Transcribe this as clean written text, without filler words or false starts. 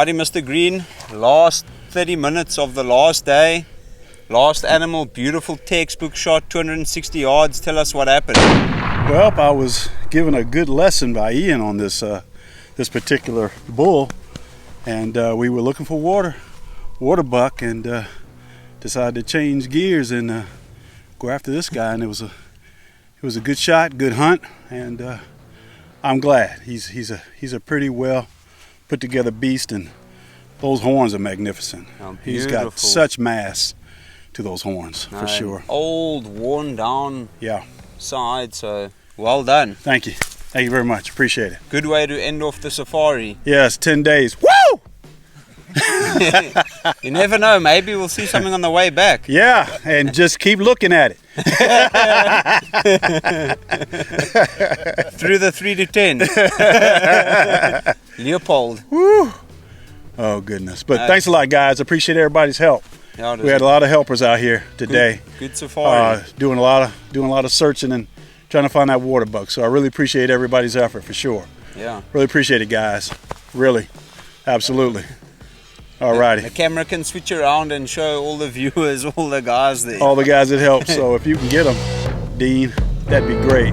Alrighty, Mr. Green, last 30 minutes of the last day. Last animal, beautiful textbook shot, 260 yards. Tell us what happened. Well, I was given a good lesson by Ian on this particular bull, and we were looking for Waterbuck, and decided to change gears and go after this guy. And it was a good shot, good hunt, and I'm glad. He's a pretty well put together beast, and those horns are magnificent. Oh, he's got such mass to those horns, for sure. Old, worn down Yeah. side, so well done. Thank you. Thank you very much. Appreciate it. Good way to end off the safari. Yes, 10 days. Woo! You never know, maybe we'll see something on the way back. Yeah, and just keep looking at it. Through the 3 to 10. Leopold. Woo! Oh, goodness. But thanks a lot, guys. Appreciate everybody's help. Yeah, we had a lot of helpers out here today. Good safari. Doing a lot of searching and trying to find that Waterbuck. So I really appreciate everybody's effort, for sure. Yeah. Really appreciate it, guys. Really. Absolutely. Alrighty. The camera can switch around and show all the viewers, all the guys there. All the guys that help. So if you can get them, Dean, that'd be great.